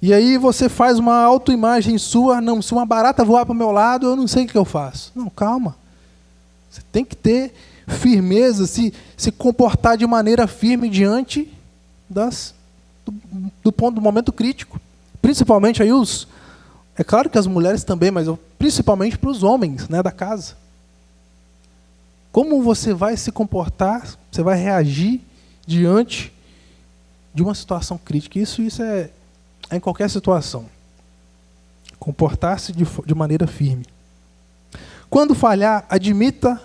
E aí você faz uma autoimagem sua. Não, se uma barata voar para o meu lado, eu não sei o que eu faço. Não, calma. Você tem que ter firmeza, se comportar de maneira firme diante do momento crítico. Principalmente aí é claro que as mulheres também, mas principalmente para os homens, né, da casa. Como você vai se comportar, você vai reagir diante de uma situação crítica. Isso é em qualquer situação. Comportar-se de maneira firme. Quando falhar, admita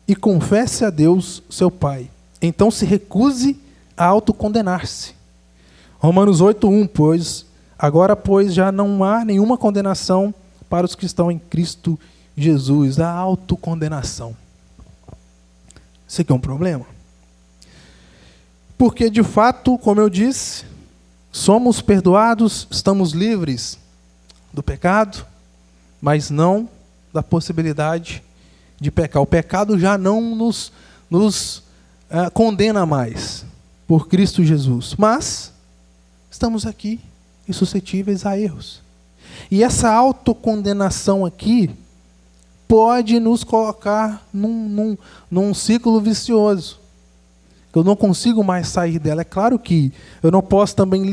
e confesse a Deus, seu Pai. Então se recuse a autocondenar-se. Romanos 8:1, agora, já não há nenhuma condenação para os que estão em Cristo Jesus. A autocondenação. Isso aqui é um problema. Porque, de fato, como eu disse, somos perdoados, estamos livres do pecado, mas não da possibilidade de pecar. O pecado já não nos condena mais por Cristo Jesus. Mas estamos aqui e suscetíveis a erros. E essa autocondenação aqui pode nos colocar num ciclo vicioso. Eu não consigo mais sair dela. É claro que eu não posso também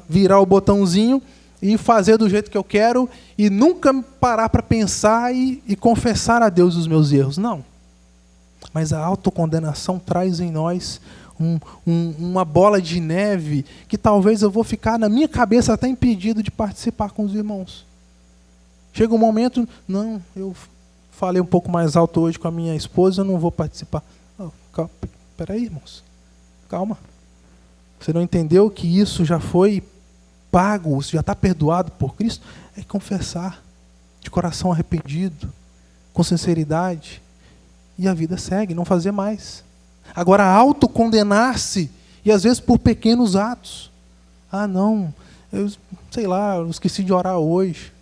virar o botãozinho e fazer do jeito que eu quero e nunca parar para pensar e confessar a Deus os meus erros. Não. Mas a autocondenação traz em nós uma bola de neve que talvez eu vou ficar na minha cabeça até impedido de participar com os irmãos. Chega um momento, não, eu falei um pouco mais alto hoje com a minha esposa, eu não vou participar. Oh, calma, peraí, irmãos, calma. Você não entendeu que isso já foi pago, já está perdoado por Cristo? É confessar, de coração arrependido, com sinceridade, e a vida segue, não fazer mais. Agora, autocondenar-se, e às vezes por pequenos atos. Ah, não, eu sei lá, eu esqueci de orar hoje,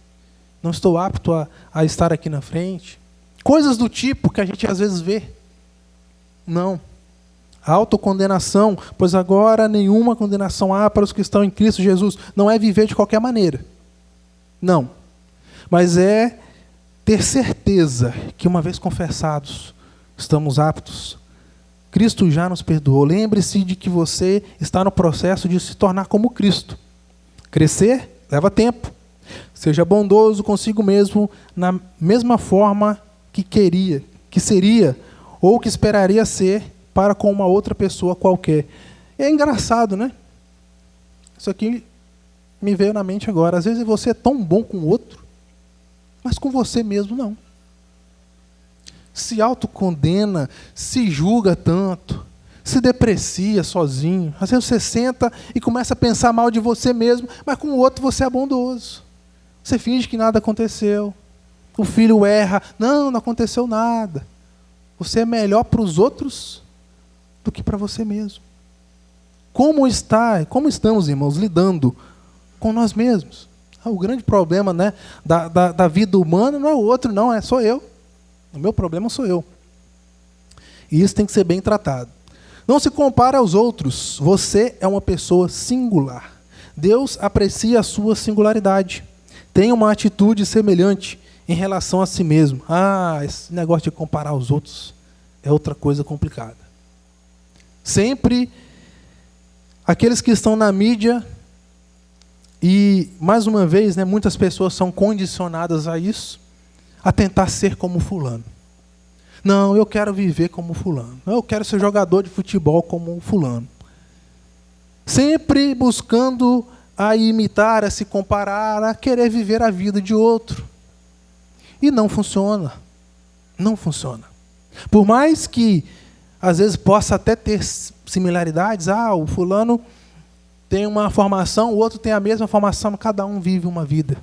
não estou apto a estar aqui na frente. Coisas do tipo que a gente às vezes vê. Não. A autocondenação, pois agora nenhuma condenação há para os que estão em Cristo Jesus. Não é viver de qualquer maneira. Não. Mas é ter certeza que uma vez confessados, estamos aptos. Cristo já nos perdoou. Lembre-se de que você está no processo de se tornar como Cristo. Crescer leva tempo. Seja bondoso consigo mesmo na mesma forma que seria ou que esperaria ser para com uma outra pessoa qualquer. É engraçado, né? Isso aqui me veio na mente agora. Às vezes você é tão bom com o outro, mas com você mesmo não. Se autocondena, se julga tanto, se deprecia sozinho. Às vezes você senta e começa a pensar mal de você mesmo, mas com o outro você é bondoso. Você finge que nada aconteceu. O filho erra. Não aconteceu nada. Você é melhor para os outros do que para você mesmo. Como estamos, irmãos, lidando com nós mesmos? O grande problema, né, da vida humana não é o outro, não, sou eu. O meu problema sou eu. E isso tem que ser bem tratado. Não se compara aos outros. Você é uma pessoa singular. Deus aprecia a sua singularidade. Tenha uma atitude semelhante em relação a si mesmo. Esse negócio de comparar aos outros é outra coisa complicada. Sempre aqueles que estão na mídia, e mais uma vez, né, muitas pessoas são condicionadas a isso, a tentar ser como fulano. Não, eu quero viver como fulano. Eu quero ser jogador de futebol como fulano. Sempre buscando a imitar, a se comparar, a querer viver a vida de outro. E não funciona. Não funciona. Por mais que, às vezes, possa até ter similaridades. O fulano tem uma formação, o outro tem a mesma formação, cada um vive uma vida.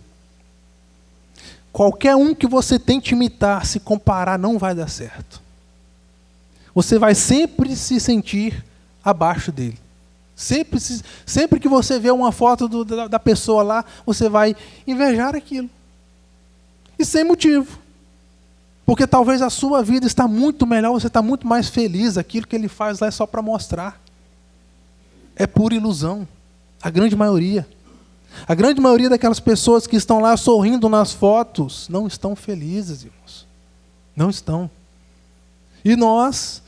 Qualquer um que você tente imitar, se comparar, não vai dar certo. Você vai sempre se sentir abaixo dele. Sempre que você vê uma foto da pessoa lá, você vai invejar aquilo. E sem motivo. Porque talvez a sua vida está muito melhor, você está muito mais feliz, aquilo que ele faz lá é só para mostrar. É pura ilusão. A grande maioria. A grande maioria daquelas pessoas que estão lá sorrindo nas fotos, não estão felizes, irmãos. Não estão. E nós,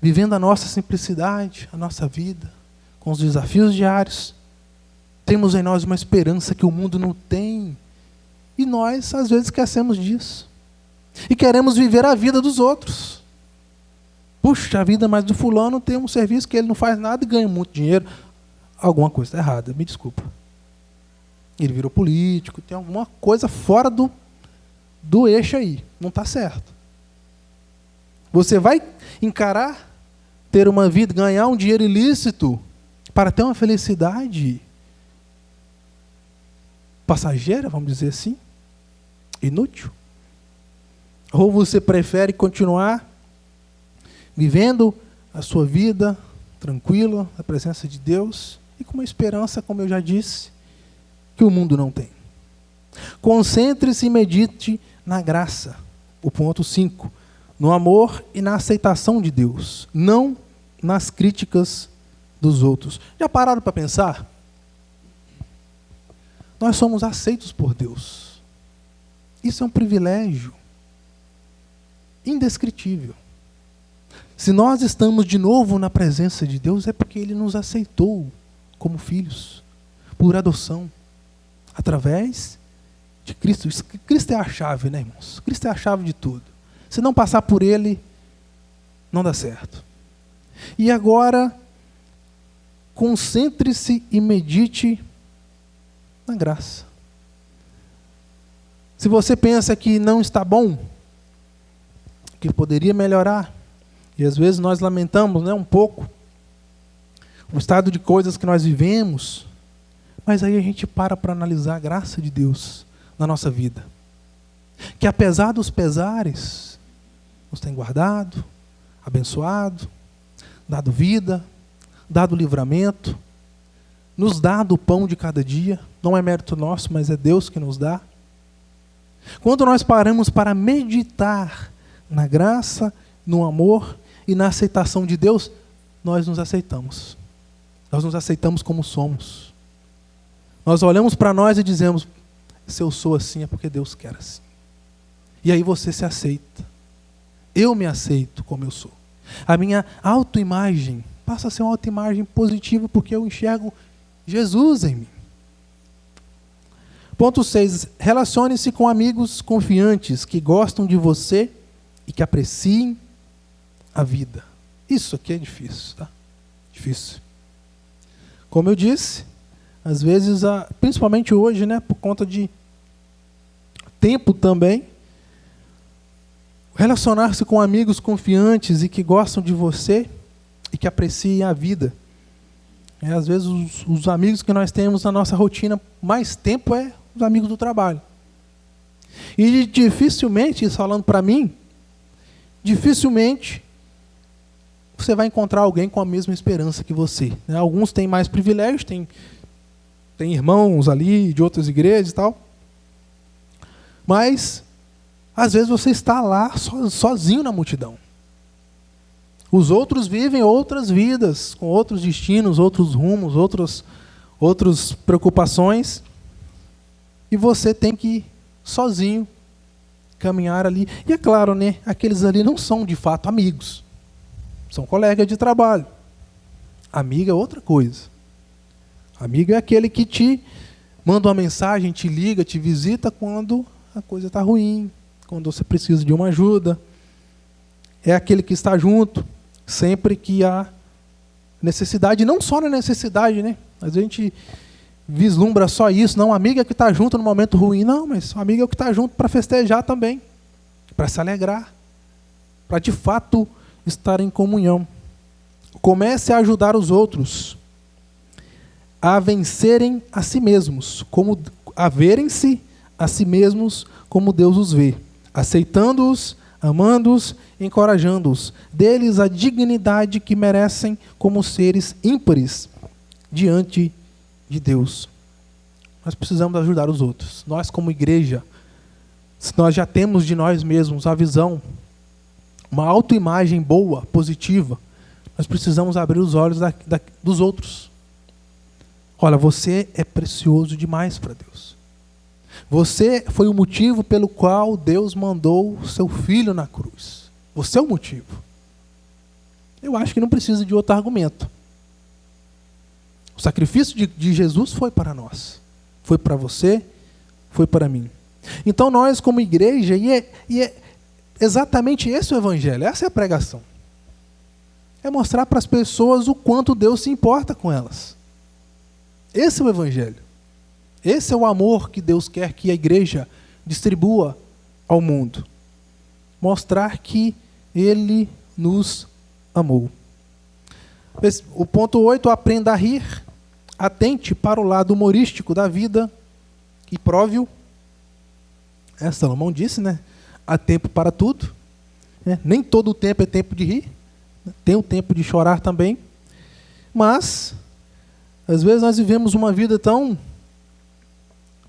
vivendo a nossa simplicidade, a nossa vida, com os desafios diários, temos em nós uma esperança que o mundo não tem. E nós, às vezes, esquecemos disso. E queremos viver a vida dos outros. Puxa, a vida mais do fulano tem um serviço que ele não faz nada e ganha muito dinheiro. Alguma coisa está errada, me desculpa. Ele virou político, tem alguma coisa fora do eixo aí. Não está certo. Você vai encarar, ter uma vida, ganhar um dinheiro ilícito para ter uma felicidade passageira, vamos dizer assim, inútil? Ou você prefere continuar vivendo a sua vida tranquila, na presença de Deus, e com uma esperança, como eu já disse, que o mundo não tem? Concentre-se e medite na graça. O ponto 5. No amor e na aceitação de Deus, não nas críticas dos outros. Já pararam para pensar? Nós somos aceitos por Deus. Isso é um privilégio indescritível. Se nós estamos de novo na presença de Deus, é porque Ele nos aceitou como filhos, por adoção, através de Cristo. Cristo é a chave, né, irmãos? Cristo é a chave de tudo. Se não passar por Ele, não dá certo. E agora, concentre-se e medite na graça. Se você pensa que não está bom, que poderia melhorar, e às vezes nós lamentamos, um pouco, o estado de coisas que nós vivemos, mas aí a gente para analisar a graça de Deus na nossa vida. Que apesar dos pesares, nos tem guardado, abençoado, dado vida, dado livramento, nos dado o pão de cada dia. Não é mérito nosso, mas é Deus que nos dá. Quando nós paramos para meditar na graça, no amor e na aceitação de Deus, nós nos aceitamos. Nós nos aceitamos como somos. Nós olhamos para nós e dizemos, se eu sou assim é porque Deus quer assim. E aí você se aceita. Eu me aceito como eu sou. A minha autoimagem passa a ser uma autoimagem positiva porque eu enxergo Jesus em mim. Ponto 6. Relacione-se com amigos confiantes que gostam de você e que apreciem a vida. Isso aqui é difícil, tá? Difícil. Como eu disse, às vezes, principalmente hoje, por conta de tempo também, relacionar-se com amigos confiantes e que gostam de você e que apreciem a vida. Às vezes, os amigos que nós temos na nossa rotina, mais tempo é os amigos do trabalho. E dificilmente, isso falando para mim, dificilmente você vai encontrar alguém com a mesma esperança que você. Alguns têm mais privilégios, tem irmãos ali de outras igrejas e tal. Mas, às vezes, você está lá sozinho na multidão. Os outros vivem outras vidas, com outros destinos, outros rumos, outras preocupações. E você tem que, sozinho, caminhar ali. E é claro, aqueles ali não são, de fato, amigos. São colegas de trabalho. Amigo é outra coisa. Amigo é aquele que te manda uma mensagem, te liga, te visita quando a coisa está ruim, quando você precisa de uma ajuda. É aquele que está junto sempre que há necessidade. E não só na necessidade, Às vezes a gente vislumbra só isso. Não, amigo é que está junto no momento ruim. Não, mas o amigo é o que está junto para festejar também. Para se alegrar. Para de fato estar em comunhão. Comece a ajudar os outros a vencerem a si mesmos, a verem-se a si mesmos como Deus os vê, aceitando-os, amando-os, encorajando-os, deles a dignidade que merecem como seres ímpares diante de Deus. Nós precisamos ajudar os outros. Nós, como igreja, se nós já temos de nós mesmos a visão, uma autoimagem boa, positiva, nós precisamos abrir os olhos dos outros. Olha, você é precioso demais para Deus. Você foi o motivo pelo qual Deus mandou o seu filho na cruz. Você é o motivo. Eu acho que não precisa de outro argumento. O sacrifício de Jesus foi para nós. Foi para você, foi para mim. Então nós, como igreja, e é exatamente esse o evangelho, essa é a pregação. É mostrar para as pessoas o quanto Deus se importa com elas. Esse é o evangelho. Esse é o amor que Deus quer que a igreja distribua ao mundo. Mostrar que Ele nos amou. O ponto 8, aprenda a rir. Atente para o lado humorístico da vida e prove-o. Salomão disse, há tempo para tudo. Nem todo o tempo é tempo de rir. Tem o tempo de chorar também. Mas, às vezes nós vivemos uma vida tão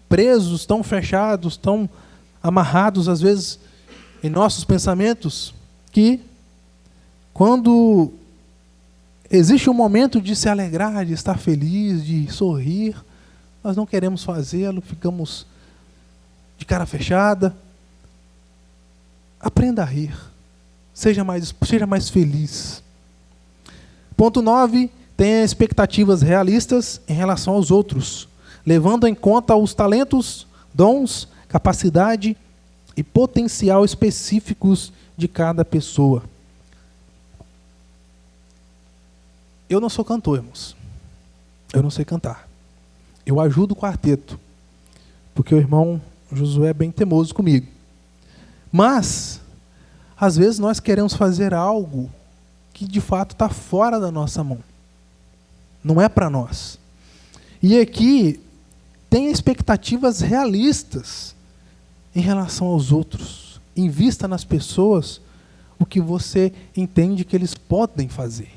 presos, tão fechados, tão amarrados, às vezes, em nossos pensamentos, que quando existe um momento de se alegrar, de estar feliz, de sorrir, nós não queremos fazê-lo, ficamos de cara fechada. Aprenda a rir. Seja mais feliz. Ponto 9. Tenha expectativas realistas em relação aos outros, levando em conta os talentos, dons, capacidade e potencial específicos de cada pessoa. Eu não sou cantor, irmãos. Eu não sei cantar. Eu ajudo o quarteto, porque o irmão Josué é bem teimoso comigo. Mas, às vezes nós queremos fazer algo que de fato está fora da nossa mão. Não é para nós. E aqui tenha expectativas realistas em relação aos outros. Invista nas pessoas o que você entende que eles podem fazer.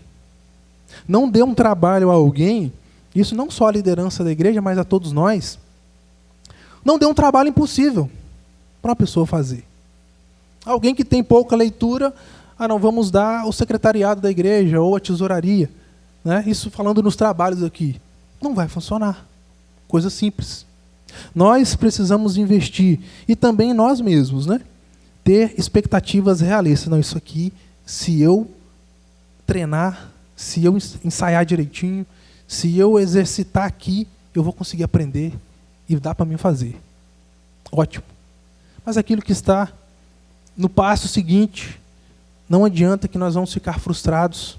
Não dê um trabalho a alguém, isso não só a liderança da igreja, mas a todos nós. Não dê um trabalho impossível para uma pessoa fazer. Alguém que tem pouca leitura, não, vamos dar o secretariado da igreja ou a tesouraria. Né? Isso falando nos trabalhos aqui. Não vai funcionar. Coisa simples. Nós precisamos investir, e também nós mesmos, né? Ter expectativas realistas. Não, isso aqui, se eu treinar, se eu ensaiar direitinho, se eu exercitar aqui, eu vou conseguir aprender e dá para mim fazer. Ótimo. Mas aquilo que está no passo seguinte, não adianta que nós vamos ficar frustrados.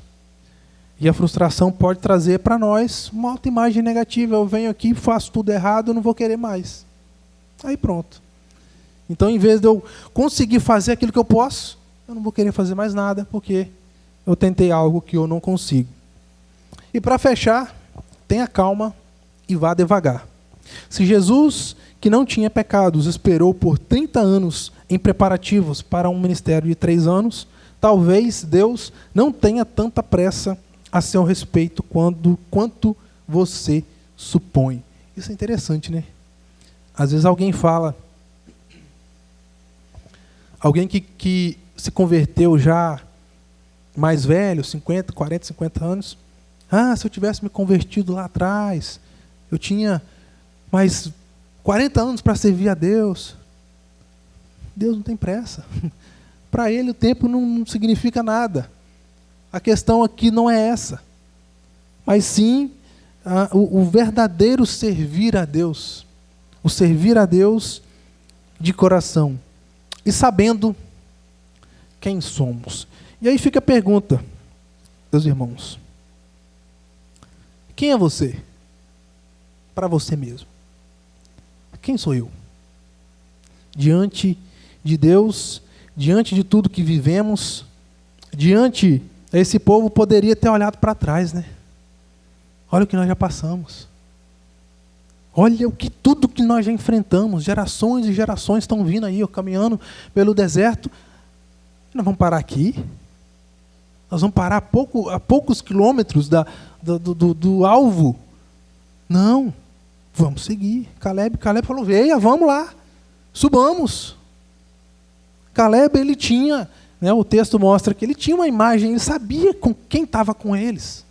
E a frustração pode trazer para nós uma autoimagem negativa. Eu venho aqui, faço tudo errado, eu não vou querer mais. Aí pronto. Então, em vez de eu conseguir fazer aquilo que eu posso, eu não vou querer fazer mais nada, porque eu tentei algo que eu não consigo. E para fechar, tenha calma e vá devagar. Se Jesus, que não tinha pecados, esperou por 30 anos em preparativos para um ministério de 3 anos, talvez Deus não tenha tanta pressa a seu respeito quanto você supõe. Isso é interessante, né? Às vezes alguém fala, alguém que se converteu já mais velho, 50, 40, 50 anos, se eu tivesse me convertido lá atrás, eu tinha mais 40 anos para servir a Deus. Deus não tem pressa. Para ele o tempo não significa nada. A questão aqui não é essa. Mas sim o verdadeiro servir a Deus. O servir a Deus de coração. E sabendo quem somos. E aí fica a pergunta, meus irmãos. Quem é você? Para você mesmo. Quem sou eu? Diante de Deus, diante de tudo que vivemos, diante, esse povo poderia ter olhado para trás, né? Olha o que nós já passamos. Olha tudo que nós já enfrentamos. Gerações e gerações estão vindo aí, caminhando pelo deserto. Nós vamos parar aqui? Nós vamos parar a poucos quilômetros do alvo? Não. Vamos seguir. Caleb falou, veia, vamos lá. Subamos. Caleb, ele tinha, né, o texto mostra que ele tinha uma imagem, ele sabia com quem estava com eles.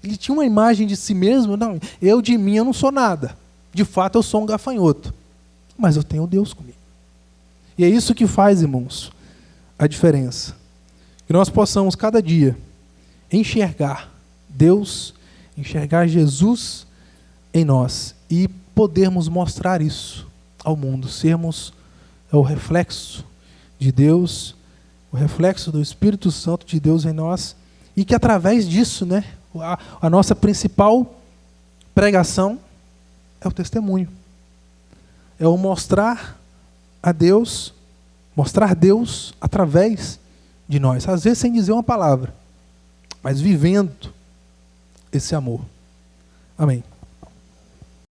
Ele tinha uma imagem de si mesmo. Não, eu de mim eu não sou nada. De fato eu sou um gafanhoto. Mas eu tenho Deus comigo. E é isso que faz, irmãos, a diferença. Que nós possamos cada dia enxergar Deus, enxergar Jesus em nós e podermos mostrar isso ao mundo, sermos o reflexo de Deus, o reflexo do Espírito Santo de Deus em nós, e que através disso, né, a nossa principal pregação é o testemunho, é o mostrar a Deus, mostrar Deus através de nós, às vezes sem dizer uma palavra, mas vivendo esse amor. Amém.